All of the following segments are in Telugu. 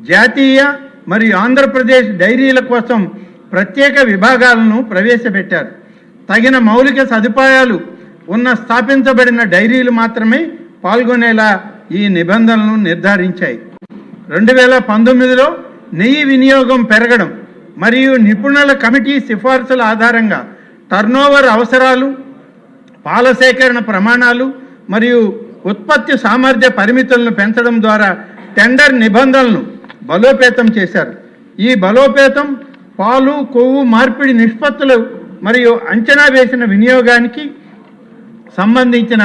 జాతీయ మరియు ఆంధ్రప్రదేశ్ డైరీల కోసం ప్రత్యేక విభాగాలను ప్రవేశపెట్టారు. తగిన మౌలిక సదుపాయాలు ఉన్న స్థాపించబడిన డైరీలు మాత్రమే పాల్గొనేలా ఈ నిబంధనలను నిర్ధారించాయి. 2019లో నెయ్యి వినియోగం పెరగడం మరియు నిపుణుల కమిటీ సిఫార్సుల ఆధారంగా టర్నోవర్ అవసరాలు, పాల సేకరణ ప్రమాణాలు మరియు ఉత్పత్తి సామర్థ్య పరిమితులను పెంచడం ద్వారా టెండర్ నిబంధనలను బలోపేతం చేశారు. ఈ బలోపేతం పాలు, కొవ్వు మార్పిడి నిష్పత్తులు మరియు అంచనా వేసిన వినియోగానికి సంబంధించిన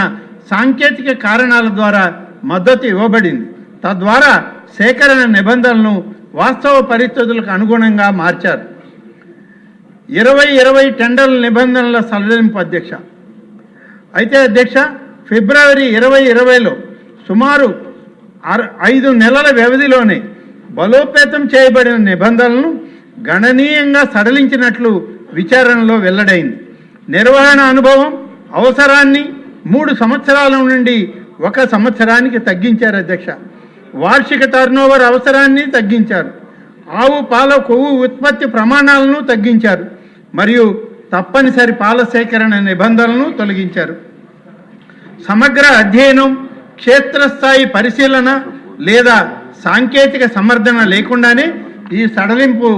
సాంకేతిక కారణాల ద్వారా మద్దతు ఇవ్వబడింది. తద్వారా సేకరణ నిబంధనలను వాస్తవ పరిస్థితులకు అనుగుణంగా మార్చారు. 2020 టెండర్ల నిబంధనల సడలింపు అధ్యక్ష. అయితే అధ్యక్ష, ఫిబ్రవరి 2020లో సుమారు 5 నెలల వ్యవధిలోనే బలోపేతం చేయబడిన నిబంధనలను గణనీయంగా సడలించినట్లు విచారణలో వెల్లడైంది. నిర్వహణ అనుభవం అవసరాన్ని 3 సంవత్సరాల నుండి 1 సంవత్సరానికి తగ్గించారు అధ్యక్ష. వార్షిక టర్నోవర్ అవసరాన్ని తగ్గించారు. ఆవు పాల కొవ్వు ఉత్పత్తి ప్రమాణాలను తగ్గించారు మరియు తప్పనిసరి పాల సేకరణ నిబంధనలను తొలగించారు. సమగ్ర అధ్యయనం, క్షేత్రస్థాయి పరిశీలన లేదా సాంకేతిక సమర్థన లేకుండానే ఈ సడలింపు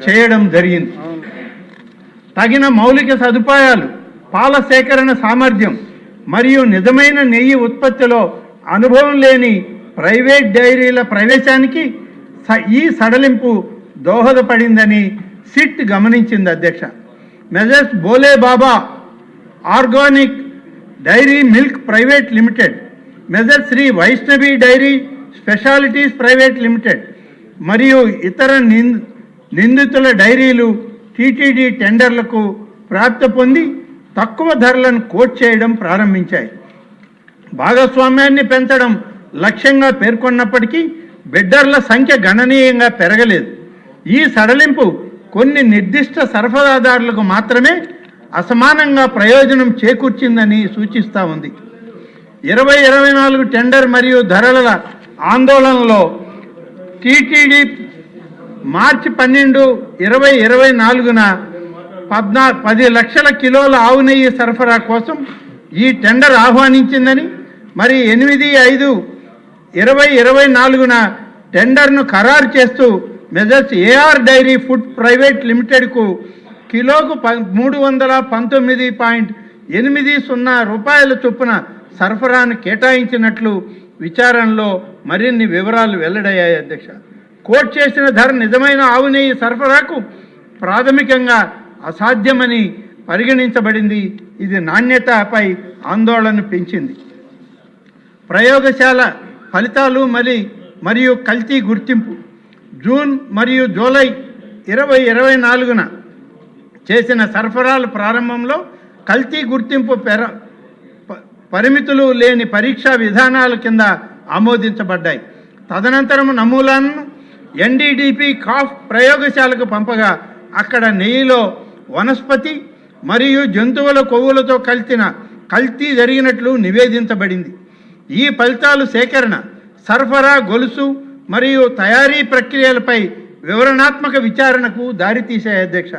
చేయడం జరిగింది. తగిన మౌలిక సదుపాయాలు, పాల సేకరణ సామర్థ్యం మరియు నిజమైన నెయ్యి ఉత్పత్తిలో అనుభవం లేని ప్రైవేట్ డైరీల ప్రవేశానికి ఈ సడలింపు దోహదపడిందని సిట్ గమనించింది అధ్యక్ష. Messrs Bhole Baba organic dairy milk private limited, messrs Shri Vaishnavi dairy specialities private limited మరియు ఇతర నిందితుల డైరీలు టీటీడీ టెండర్లకు ప్రాప్తి పొంది తక్కువ ధరలను కోట్ చేయడం ప్రారంభించాయి. భాగస్వామ్యాన్ని పెంచడం లక్ష్యంగా పేర్కొన్నప్పటికీ బిడ్డర్ల సంఖ్య గణనీయంగా పెరగలేదు. ఈ సడలింపు కొన్ని నిర్దిష్ట సరఫరాదారులకు మాత్రమే అసమానంగా ప్రయోజనం చేకూర్చిందని సూచిస్తూ ఉంది. 2024 టెండర్ మరియు ధరల ఆందోళనలో టీటీడీ మార్చి 12, 2024న 10 లక్షల కిలోల ఆవు నెయ్యి సరఫరా కోసం ఈ టెండర్ ఆహ్వానించిందని, మరి 8, 5, 2024న టెండర్ను ఖరారు చేస్తూ messrs AR dairy food private లిమిటెడ్కు కిలోకు 319.80 రూపాయల చొప్పున సరఫరాను కేటాయించినట్లు విచారణలో మరిన్ని వివరాలు వెల్లడయ్యాయి అధ్యక్ష. కోట్ చేసిన ధర నిజమైన ఆవు నెయ్యి సరఫరాకు ప్రాథమికంగా అసాధ్యమని పరిగణించబడింది. ఇది నాణ్యతపై ఆందోళన పెంచింది. ప్రయోగశాల ఫలితాలు మరియు కల్తీ గుర్తింపు. జూన్ మరియు జూలై 2024న చేసిన సరఫరాల ప్రారంభంలో కల్తీ గుర్తింపు పరిమితులు లేని పరీక్షా విధానాల కింద ఆమోదించబడ్డాయి. తదనంతరం నమూనాలను ఎన్డీడీపీ కాఫ్ ప్రయోగశాలకు పంపగా అక్కడ నెయ్యిలో వనస్పతి మరియు జంతువుల కొవ్వులతో కల్తీ జరిగినట్లు నివేదించబడింది. ఈ ఫలితాలు సేకరణ, సరఫరా గొలుసు మరియు తయారీ ప్రక్రియలపై వివరణాత్మక విచారణకు దారితీశాయి అధ్యక్ష.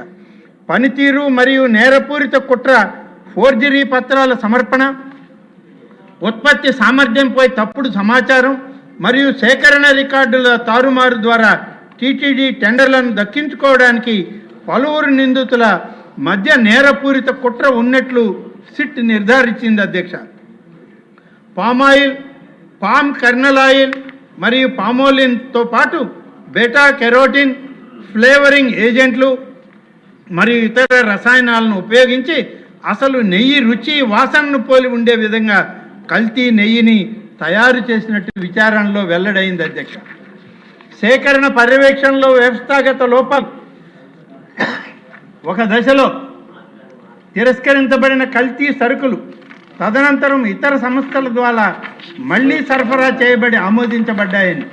పనితీరు మరియు నేరపూరిత కుట్ర, ఫోర్జరీ పత్రాల సమర్పణ, ఉత్పత్తి సామర్థ్యంపై తప్పుడు సమాచారం మరియు సేకరణ రికార్డుల తారుమారు ద్వారా టీటీడీ టెండర్లను దక్కించుకోవడానికి పలువురు నిందితుల మధ్య నేరపూరిత కుట్ర ఉన్నట్లు సిట్ నిర్ధారించింది అధ్యక్ష. పామాయిల్, పామ్ కర్నల్ ఆయిల్ మరియు పామోలిన్తో పాటు బెటా కెరోటిన్, ఫ్లేవరింగ్ ఏజెంట్లు మరియు ఇతర రసాయనాలను ఉపయోగించి అసలు నెయ్యి రుచి, వాసనను పోలి ఉండే విధంగా కల్తీ నెయ్యిని తయారు చేసినట్టు విచారణలో వెల్లడైంది అధ్యక్ష. సేకరణ పర్యవేక్షణలో వ్యవస్థాగత లోపాలు. ఒక దశలో తిరస్కరించబడిన కల్తీ సరుకులు తదనంతరం ఇతర సంస్థల ద్వారా మళ్లీ సరఫరా చేయబడి ఆమోదించబడ్డాయని,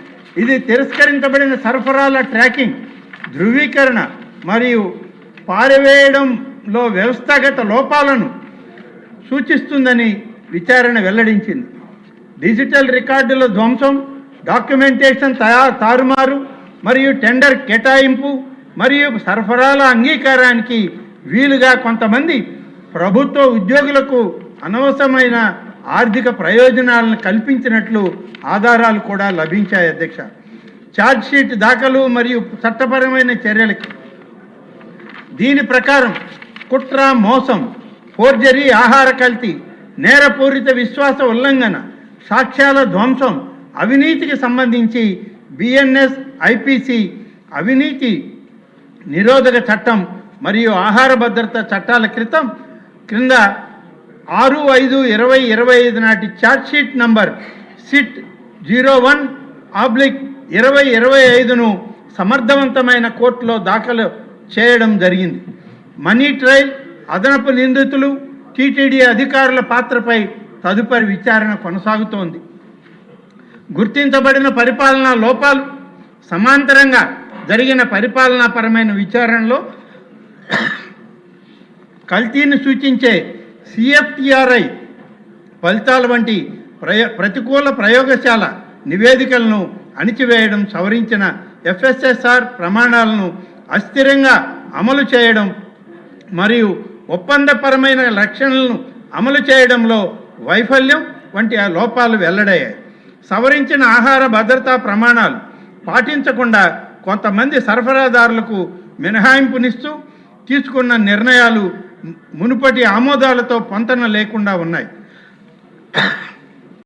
ఇది తిరస్కరించబడిన సరఫరాల ట్రాకింగ్, ధృవీకరణ మరియు పారవేయడంలో వ్యవస్థాగత లోపాలను సూచిస్తుందని విచారణ వెల్లడించింది. డిజిటల్ రికార్డుల ధ్వంసం, డాక్యుమెంటేషన్ తారుమారు మరియు టెండర్ కేటాయింపు మరియు సరఫరాల అంగీకారానికి వీలుగా కొంతమంది ప్రభుత్వ ఉద్యోగులకు అనవసరమైన ఆర్థిక ప్రయోజనాలను కల్పించినట్లు ఆధారాలు కూడా లభించాయి అధ్యక్ష. ఛార్జ్షీట్ దాఖలు మరియు చట్టపరమైన చర్యలకి దీని ప్రకారం కుట్ర, మోసం, ఫోర్జరీ, ఆహార కల్తీ, నేరపూరిత విశ్వాస ఉల్లంఘన, సాక్ష్యాల ధ్వంసం, అవినీతికి సంబంధించి బిఎన్ఎస్ ఐపీసీ అవినీతి నిరోధక చట్టం మరియు ఆహార భద్రత చట్టాల క్రింద 6/5/2025 నాటి ఛార్జ్షీట్ నంబర్ సిట్ 01/2025ను సమర్థవంతమైన కోర్టులో దాఖలు చేయడం జరిగింది. మనీ ట్రయల్, అదనపు నిందితులు, టీటీడీ అధికారుల పాత్రపై తదుపరి విచారణ కొనసాగుతోంది. గుర్తించబడిన పరిపాలనా లోపాలు, సమాంతరంగా జరిగిన పరిపాలనాపరమైన విచారణలో కల్తీని సూచించే సిఎఫ్టిఆర్ఐ ఫలితాల వంటి ప్రతికూల ప్రయోగశాల నివేదికలను అణిచివేయడం, సవరించిన ఎఫ్ఎస్ఎస్ఆర్ ప్రమాణాలను అస్థిరంగా అమలు చేయడం మరియు ఒప్పందపరమైన లక్షణాలను అమలు చేయడంలో వైఫల్యం వంటి ఆ లోపాలు వెల్లడయ్యాయి. సవరించిన ఆహార భద్రతా ప్రమాణాలు పాటించకుండా కొంతమంది సరఫరాదారులకు మినహాయింపునిస్తూ తీసుకున్న నిర్ణయాలు మునుపటి ఆమోదాలతో పొంతన లేకుండా ఉన్నాయి.